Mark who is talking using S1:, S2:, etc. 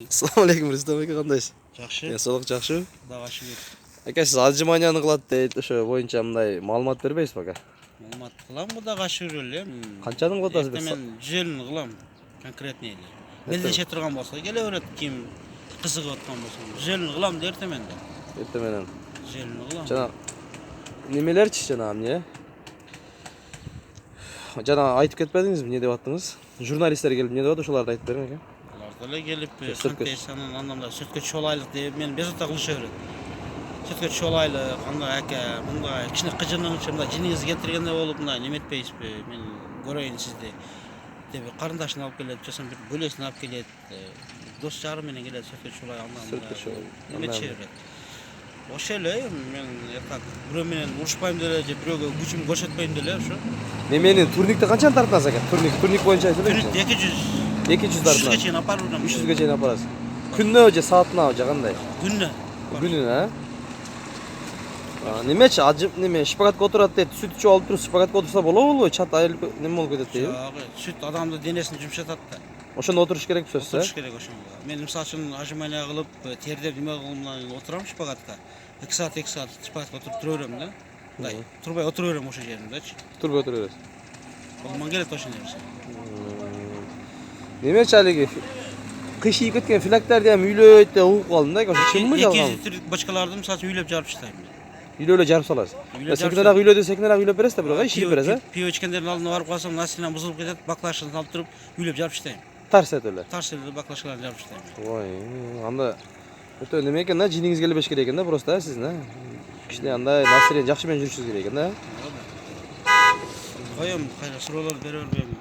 S1: Assalamu alaikum Rüstem aka, кандайсыз?
S2: Жакшы.
S1: Денсаулык жакшыбы?
S2: Кудайга шүгүр.
S1: Ака, сиз отжиманияны кылат дейт, ошо боюнча мындай маалымат бербейсизби ака?
S2: Маалымат кылам, Кудайга шүгүр эле.
S1: Канчанын кылып атасыз?
S2: Мен 100-ны кылам. Конкретный эле. Мелдеше турган болсо келе берет, ким кызыгып аткан болсо. 100-ны кылам дейт мен да.
S1: Эрте менен.
S2: 100-ны кылам.
S1: Жана немелерчи жана эмне? Жана айтып кетпедиңизби, эмне деп аттыңыз? Журналисттер келип эмне деп атат, ошоларды айтып бериң ака.
S2: Алар деле келип, контейсанын андан сүткө чолайлык деп мен безота кылыша берет. Сүткө чолайлык, андай ака, мындай кичине кыжыныгынча мындай жиниңиз келтиргенде болуп мындай неметпейсизби? Мен көрөйүн сизди деп карындашын алып келет, жасан бир бөлөсүн алып келет. Дос жары менен келет, сүткө чолай андан. Неметчи берет. Ошо эле мен так бирөө менен урушпайм деле, же бирөөгө күчүм көрсөтпөйм деле ошо.
S1: Немени турникте канчаны тартасыз ака? Турник боюнча айтып
S2: Турник 200.
S1: 200 тартасыз.
S2: 300ге чейин апарып жүрөм.
S1: 300ге чейин апарасыз. Күнүнө же саатына же кандай?
S2: Күнүнө.
S1: Күнүнө, немечи ажып неме шпагатка отурат дейт, сүт ичип алып туруп шпагатка отурса болобу? Чат айылып неме болуп кетет дейби?
S2: Жок, сүт адамдын денесин жумшатат да.
S1: Ошондо отуруш керек сөзсүз.
S2: Отуруш керек ошондо. Мен мисалы үчүн ажимания кылып, тердеп неме кылып отурам шпагатка. 2 саат шпагатка отуруп тура берем да. Мындай, турбай отура берем ошо жеримдечи.
S1: Турбай отура бересиз.
S2: Колуман келет ошол нерсе.
S1: Немечи алиги кышыйып кеткен филактерди ham үйлөйт деп угуп калдым да. Ошо чынбы жалган?
S2: 200 литрlik бочкаларды мисалы үчүн үйлөп жарып таштайм.
S1: Үйлөп эле жарып саласыз. Секинерак үйлөдү, секинерак үйлөп бересиз да, бирок иширип бересиз, а?
S2: Пиво ичкендердин алдына барып калсам, настилен бузулуп кетет, баклашканы алып туруп үйлөп жарып таштайм.
S1: Тарс этип эле.
S2: Тарс эле баклашкаларды жарып таштайм.
S1: Ой, анда өтө неме экен да, жиниңиз келбеш керек экен да, просто а сиздин, а? Кичине андай настроение жакшы менен жүрүшүңүз керек экен да.
S2: Коем, кайра суроолор бере бербейм.